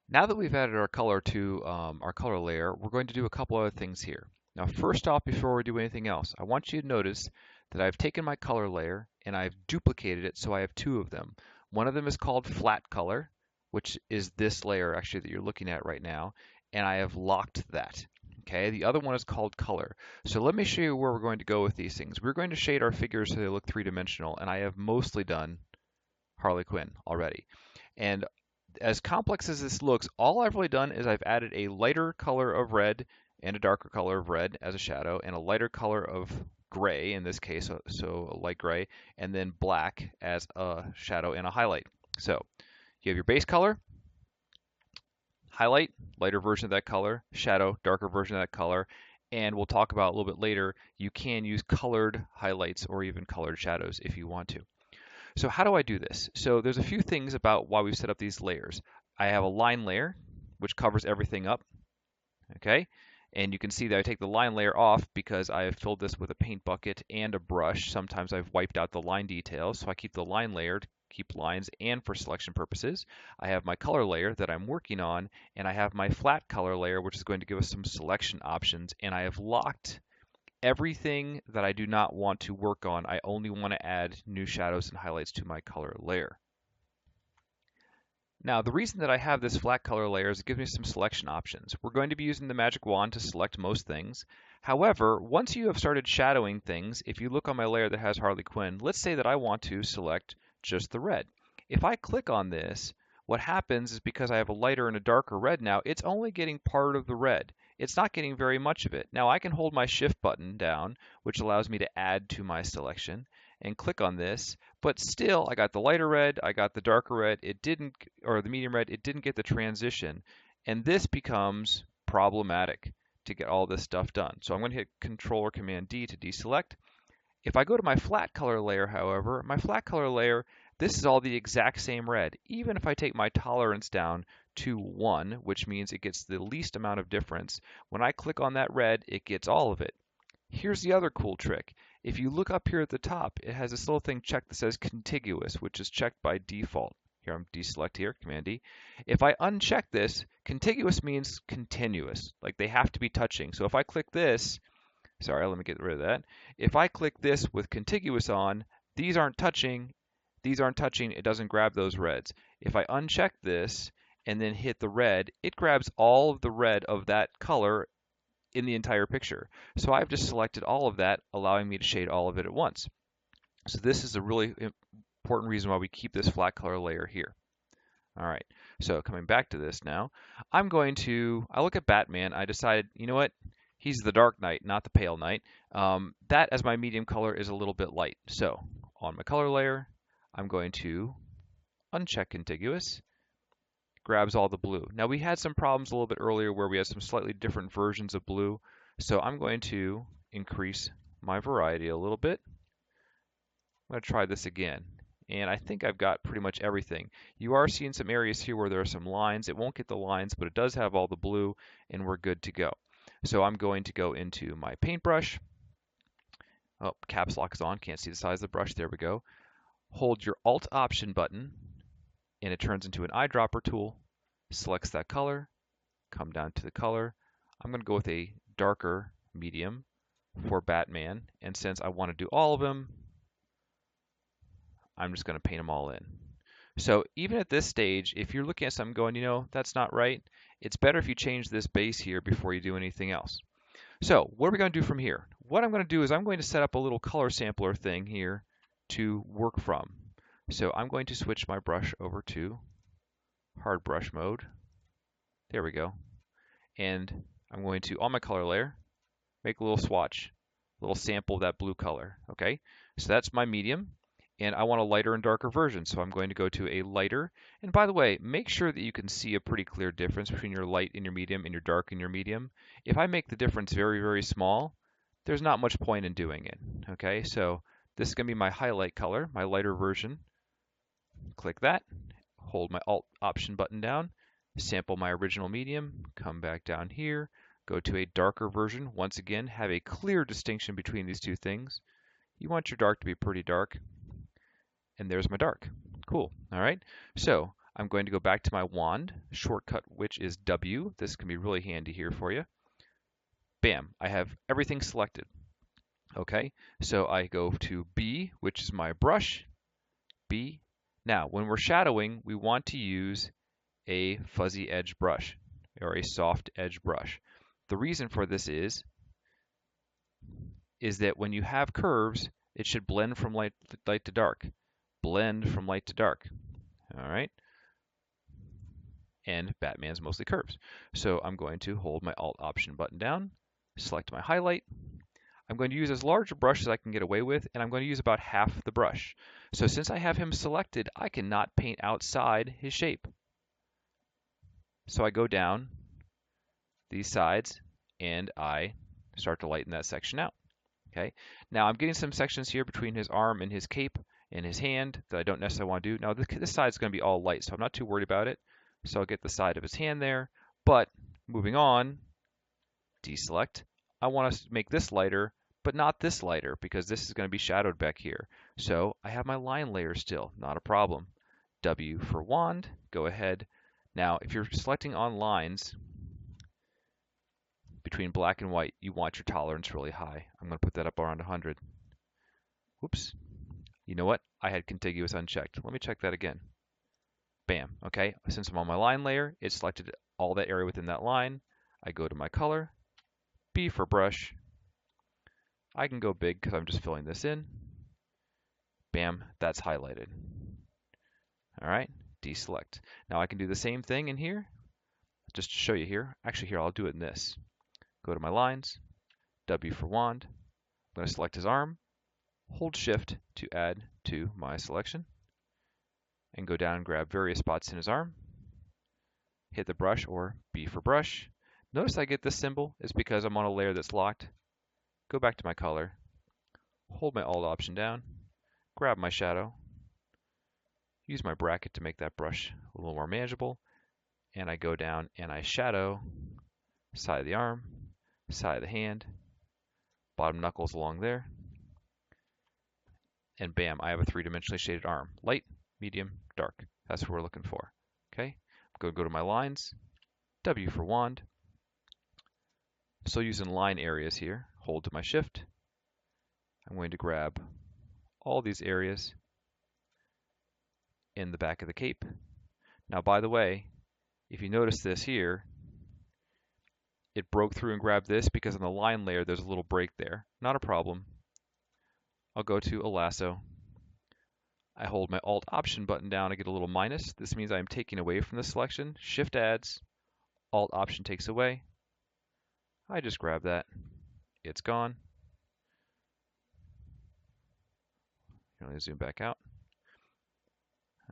Now that we've added our color to our color layer, we're going to do a couple other things here. Now, first off, before we do anything else, I want you to notice that I've taken my color layer and I've duplicated it, so I have two of them. One of them is called flat color, which is this layer actually that you're looking at right now, and I have locked that. Okay, the other one is called color. So let me show you where we're going to go with these things. We're going to shade our figures so they look three-dimensional, and I have mostly done Harley Quinn already. And as complex as this looks, all I've really done is I've added a lighter color of red and a darker color of red as a shadow, and a lighter color of gray in this case, so a light gray, and then black as a shadow and a highlight. So you have your base color, highlight, lighter version of that color, shadow, darker version of that color, and we'll talk about a little bit later, you can use colored highlights or even colored shadows if you want to. So how do I do this? So there's a few things about why we've set up these layers. I have a line layer, which covers everything up, okay? And you can see that I take the line layer off because I have filled this with a paint bucket and a brush. Sometimes I've wiped out the line details, so I keep the line layer to keep lines and for selection purposes. I have my color layer that I'm working on, and I have my flat color layer, which is going to give us some selection options, and I have locked everything that I do not want to work on. I only want to add new shadows and highlights to my color layer. Now, the reason that I have this flat color layer is it gives me some selection options. We're going to be using the magic wand to select most things. However, once you have started shadowing things, if you look on my layer that has Harley Quinn, let's say that I want to select just the red. If I click on this, what happens is because I have a lighter and a darker red now, it's only getting part of the red. It's not getting very much of it. Now I can hold my shift button down, which allows me to add to my selection, and click on this, but still I got the lighter red, I got the darker red, it didn't, or the medium red, it didn't get the transition, and this becomes problematic to get all this stuff done. So I'm going to hit Control or Command D to deselect. If I go to my flat color layer, however, my flat color layer, this is all the exact same red. Even if I take my tolerance down to 1, which means it gets the least amount of difference, when I click on that red, it gets all of it. Here's the other cool trick. If you look up here at the top, it has this little thing checked that says contiguous, which is checked by default. Here, I'm deselect here, Command D. If I uncheck this, contiguous means continuous, like they have to be touching. So if I click this, sorry, let me get rid of that. If I click this with contiguous on, these aren't touching, it doesn't grab those reds. If I uncheck this and then hit the red, it grabs all of the red of that color in the entire picture. So I've just selected all of that, allowing me to shade all of it at once. So this is a really important reason why we keep this flat color layer here. All right, so coming back to this now, I look at Batman, I decided, you know what, he's the Dark Knight, not the Pale Knight. That as my medium color is a little bit light. So on my color layer, I'm going to uncheck contiguous, grabs all the blue. Now we had some problems a little bit earlier where we had some slightly different versions of blue. So I'm going to increase my variety a little bit. I'm going to try this again. And I think I've got pretty much everything. You are seeing some areas here where there are some lines. It won't get the lines, but it does have all the blue, and we're good to go. So I'm going to go into my paintbrush. Oh, caps lock is on. Can't see the size of the brush. There we go. Hold your Alt Option button, and it turns into an eyedropper tool. Selects that color. Come down to the color. I'm going to go with a darker medium for Batman, and since I want to do all of them, I'm just going to paint them all in. So even at this stage, if you're looking at something going, you know, that's not right, it's better if you change this base here before you do anything else. So what are we going to do from here? What I'm going to do is I'm going to set up a little color sampler thing here to work from. So I'm going to switch my brush over to hard brush mode. There we go. And I'm going to, on my color layer, make a little swatch, a little sample of that blue color. Okay, so that's my medium. And I want a lighter and darker version, so I'm going to go to a lighter. And by the way, make sure that you can see a pretty clear difference between your light and your medium and your dark and your medium. If I make the difference very, very small, there's not much point in doing it. Okay, so this is going to be my highlight color, my lighter version. Click that, hold my Alt Option button down, sample my original medium, come back down here, go to a darker version. Once again, have a clear distinction between these two things. You want your dark to be pretty dark. And there's my dark. Cool. All right. So I'm going to go back to my wand, shortcut which is W. This can be really handy here for you. Bam, I have everything selected. Okay, so I go to B, which is my brush, B. Now, when we're shadowing, we want to use a fuzzy edge brush or a soft edge brush. The reason for this is that when you have curves, it should blend from light to dark. Blend from light to dark. All right. And Batman's mostly curves. So I'm going to hold my Alt Option button down, select my highlight. I'm going to use as large a brush as I can get away with, and I'm going to use about half the brush. So since I have him selected, I cannot paint outside his shape. So I go down these sides and I start to lighten that section out. Okay. Now I'm getting some sections here between his arm and his cape and his hand that I don't necessarily want to do. Now this side is going to be all light, so I'm not too worried about it. So I'll get the side of his hand there. But moving on, deselect. I want to make this lighter, but not this lighter because this is going to be shadowed back here. So I have my line layer still, not a problem. W for wand, go ahead. Now if you're selecting on lines between black and white, you want your tolerance really high. I'm going to put that up around 100. Whoops. You know what? I had contiguous unchecked. Let me check that again. Bam. Okay. Since I'm on my line layer, it selected all that area within that line. I go to my color, B for brush. I can go big because I'm just filling this in. Bam. That's highlighted. All right. Deselect. Now I can do the same thing in here. Just to show you here. Actually, here, I'll do it in this. Go to my lines, W for wand. I'm going to select his arm, hold Shift to add to my selection, and go down and grab various spots in his arm. Hit the brush or B for brush. Notice I get this symbol is because I'm on a layer that's locked. Go back to my color, hold my Alt Option down, grab my shadow, use my bracket to make that brush a little more manageable, and I go down and I shadow side of the arm, side of the hand, bottom knuckles along there, and bam, I have a three-dimensionally shaded arm. Light, medium, dark. That's what we're looking for. Okay, I'm going to go to my lines, W for wand. I'm still using line areas here. Hold to my Shift. I'm going to grab all these areas in the back of the cape. Now, by the way, if you notice this here, it broke through and grabbed this because on the line layer there's a little break there. Not a problem. I'll go to a lasso. I hold my Alt Option button down, I get a little minus. This means I'm taking away from the selection. Shift adds, Alt Option takes away. I just grab that. It's gone. Let me zoom back out.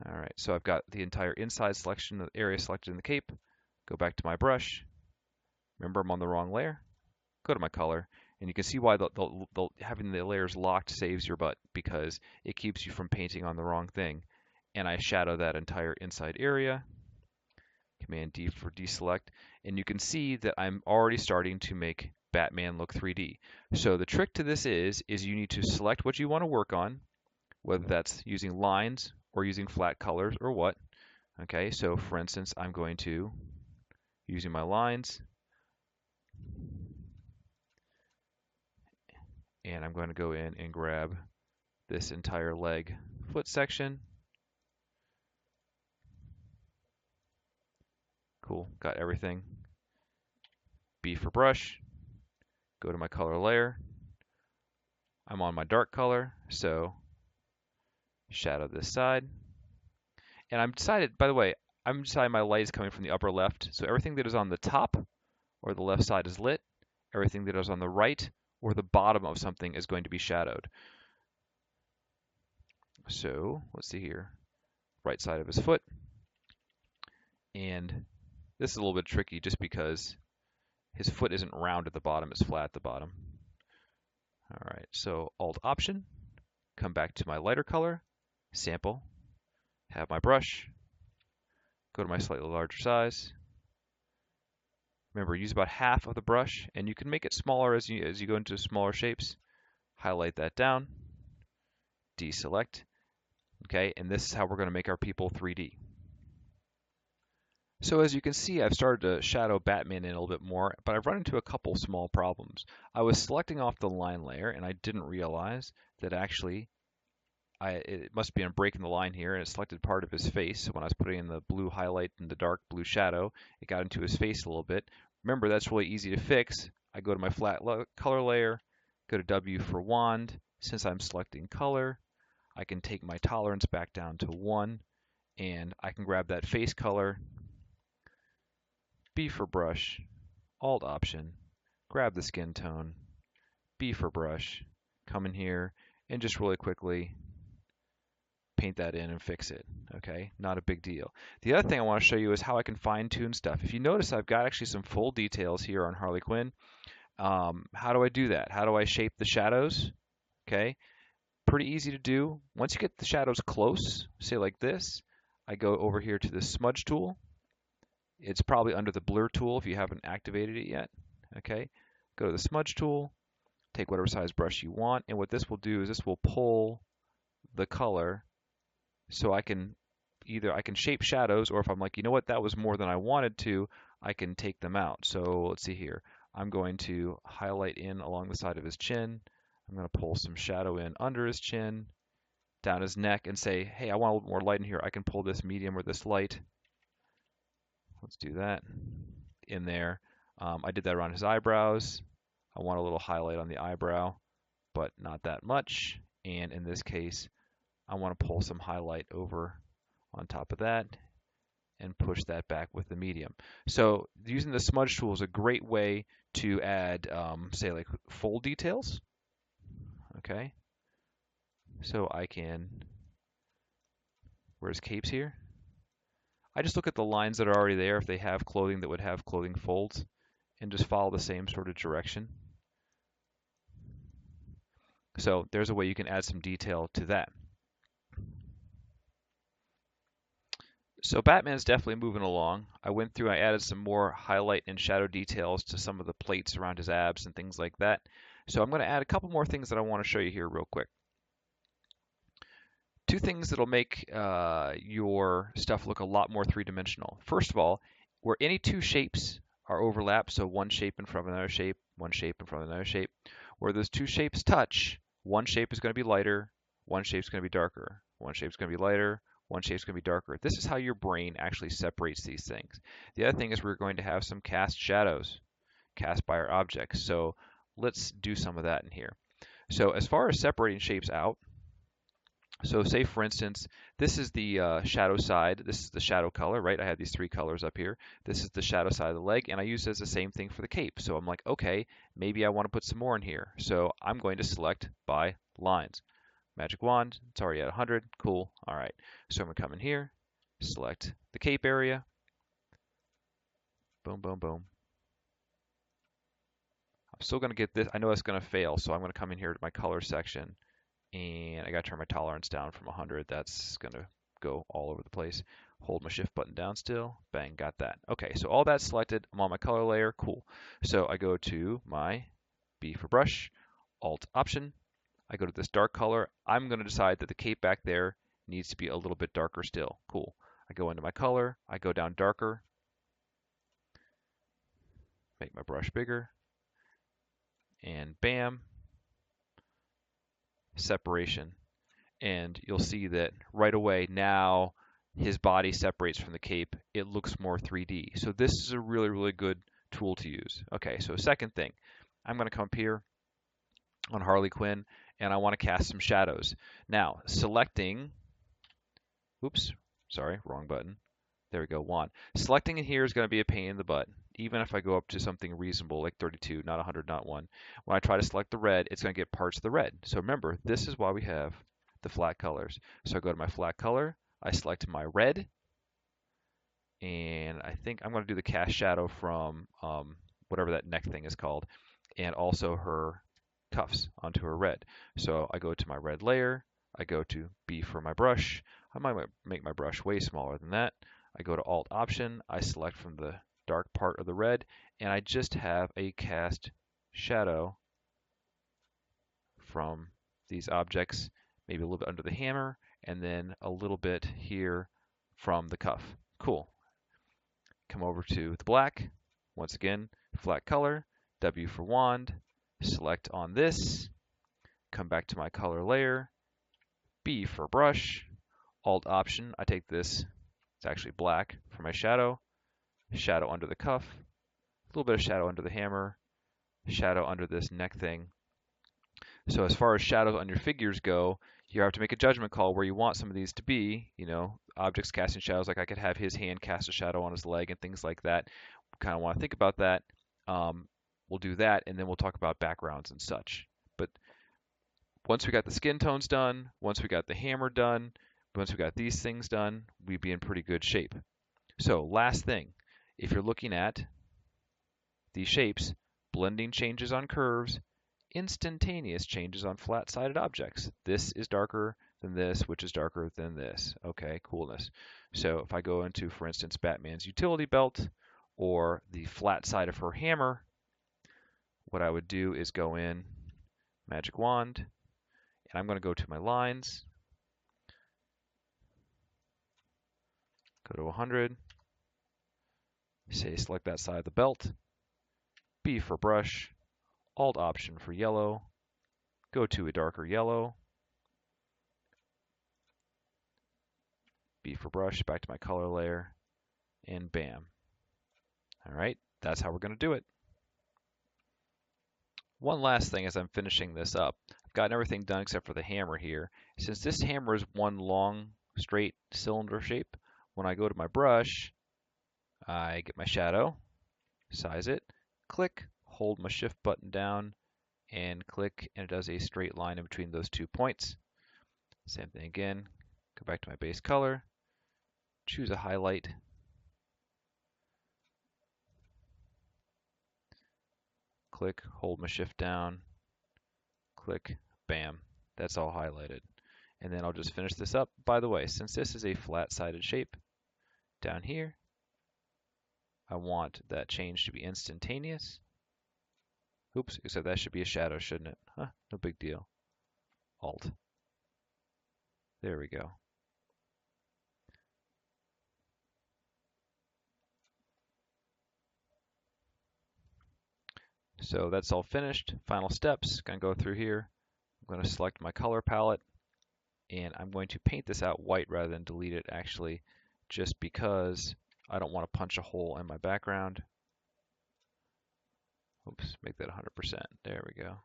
All right, so I've got the entire inside selection, the area selected in the cape. Go back to my brush. Remember, I'm on the wrong layer. Go to my color, and you can see why having the layers locked saves your butt because it keeps you from painting on the wrong thing. And I shadow that entire inside area. Command D for deselect, and you can see that I'm already starting to make Batman look 3D. So the trick to this is you need to select what you want to work on, whether that's using lines or using flat colors or what. Okay, so for instance, I'm going to, using my lines, and I'm going to go in and grab this entire leg foot section. Cool, got everything. B for brush, go to my color layer. I'm on my dark color, so shadow this side. And I'm decided, by the way, I'm deciding my light is coming from the upper left, so everything that is on the top or the left side is lit. Everything that is on the right or the bottom of something is going to be shadowed. So let's see here, right side of his foot. And this is a little bit tricky just because his foot isn't round at the bottom, it's flat at the bottom. All right, so Alt Option, come back to my lighter color, sample, have my brush, go to my slightly larger size. Remember, use about half of the brush, and you can make it smaller as you go into smaller shapes. Highlight that down, deselect. Okay, and this is how we're going to make our people 3D. So as you can see, I've started to shadow Batman in a little bit more, but I've run into a couple small problems. I was selecting off the line layer, and I didn't realize that actually it must be I'm breaking the line here, and it selected part of his face. So when I was putting in the blue highlight and the dark blue shadow, it got into his face a little bit. Remember, that's really easy to fix. I go to my flat color layer, go to W for wand. Since I'm selecting color, I can take my tolerance back down to 1, and I can grab that face color, B for brush, Alt Option, grab the skin tone, B for brush, come in here, and just really quickly paint that in and fix it. Okay, not a big deal. The other thing I want to show you is how I can fine tune stuff. If you notice, I've got actually some full details here on Harley Quinn. How do I do that? How do I shape the shadows? Okay, pretty easy to do. Once you get the shadows close, say like this, I go over here to the Smudge Tool. It's probably under the Blur tool if you haven't activated it yet. Okay, go to the Smudge Tool, take whatever size brush you want, and what this will do is this will pull the color so I can shape shadows, or if I'm like, you know what, that was more than I wanted to, I can take them out. So let's see here. I'm going to highlight in along the side of his chin. I'm going to pull some shadow in under his chin, down his neck, and say, hey, I want a little more light in here. I can pull this medium or this light. Let's do that in there. I did that around his eyebrows. I want a little highlight on the eyebrow, but not that much. And in this case, I want to pull some highlight over on top of that and push that back with the medium. So using the smudge tool is a great way to add, say, like fold details. Okay, so I can, where's capes here? I just look at the lines that are already there if they have clothing that would have clothing folds and just follow the same sort of direction. So there's a way you can add some detail to that. So Batman's definitely moving along. I went through, I added some more highlight and shadow details to some of the plates around his abs and things like that. So I'm going to add a couple more things that I want to show you here real quick. Two things that'll make your stuff look a lot more three-dimensional. First of all, where any two shapes are overlapped, so one shape in front of another shape, one shape in front of another shape, where those two shapes touch, one shape is going to be lighter, one shape is going to be darker, one shape is going to be lighter, one shape is going to be darker. This is how your brain actually separates these things. The other thing is we're going to have some cast shadows cast by our objects. So let's do some of that in here. So as far as separating shapes out, so say for instance, this is the shadow side, this is the shadow color, right? I have these three colors up here. This is the shadow side of the leg, and I use it as the same thing for the cape. So I'm like, okay, maybe I want to put some more in here. So I'm going to select by lines. Magic wand, it's already at 100, cool, all right. So I'm gonna come in here, select the cape area, boom, boom, boom. I'm still gonna get this, I know it's gonna fail, so I'm gonna come in here to my color section, and I gotta turn my tolerance down from 100. That's gonna go all over the place. Hold my shift button down still, bang, got that. Okay, so all that's selected, I'm on my color layer, cool. So I go to my B for brush, Alt Option, I go to this dark color. I'm going to decide that the cape back there needs to be a little bit darker still. Cool. I go into my color. I go down darker. Make my brush bigger. And bam. Separation. And you'll see that right away now his body separates from the cape. It looks more 3D. So this is a really, really good tool to use. Okay, so second thing. I'm going to come up here on Harley Quinn, and I want to cast some shadows. Now, selecting, oops, sorry, wrong button. There we go, wand. Selecting in here is going to be a pain in the butt, even if I go up to something reasonable like 32, not 100, not 1. When I try to select the red, it's going to get parts of the red. So remember, this is why we have the flat colors. So I go to my flat color, I select my red, and I think I'm going to do the cast shadow from whatever that neck thing is called, and also her cuffs onto her red. So I go to my red layer, I go to B for my brush. I might make my brush way smaller than that. I go to Alt Option, I select from the dark part of the red, and I just have a cast shadow from these objects, maybe a little bit under the hammer, and then a little bit here from the cuff. Cool. come over to the black. Once again, flat color, W for wand, select on this, come back to my color layer, B for brush, Alt Option, I take this, it's actually black, for my shadow, shadow under the cuff, a little bit of shadow under the hammer, shadow under this neck thing. So as far as shadows on your figures go, you have to make a judgment call where you want some of these to be, objects casting shadows, like I could have his hand cast a shadow on his leg and things like that. We kind of want to think about that. We'll do that, and then we'll talk about backgrounds and such. But once we got the skin tones done, once we got the hammer done, once we got these things done, we'd be in pretty good shape. So last thing, if you're looking at these shapes, blending changes on curves, instantaneous changes on flat-sided objects. This is darker than this, which is darker than this. Okay, coolness. So if I go into, for instance, Batman's utility belt or the flat side of her hammer, what I would do is go in, magic wand, and I'm going to go to my lines, go to 100, say select that side of the belt, B for brush, Alt Option for yellow, go to a darker yellow, B for brush, back to my color layer, and bam. All right, that's how we're going to do it. One last thing as I'm finishing this up, I've gotten everything done except for the hammer here. Since this hammer is one long, straight cylinder shape, when I go to my brush, I get my shadow, size it, click, hold my shift button down, and click, and it does a straight line in between those 2 points. Same thing again, go back to my base color, choose a highlight, click, hold my shift down, click, bam, that's all highlighted. And then I'll just finish this up. By the way, since this is a flat-sided shape, down here, I want that change to be instantaneous. Oops, except that should be a shadow, shouldn't it? Huh, no big deal. Alt. There we go. So that's all finished. Final steps, gonna go through here. I'm gonna select my color palette, and I'm going to paint this out white rather than delete it, actually, just because I don't want to punch a hole in my background. Oops, make that 100%. There we go.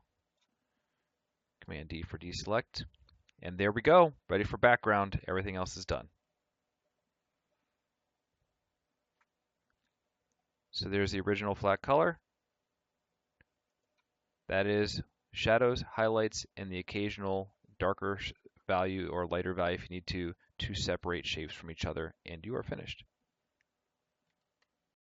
Command D for deselect. And there we go, ready for background. Everything else is done. So there's the original flat color. That is shadows, highlights, and the occasional darker value or lighter value if you need to separate shapes from each other, and you are finished.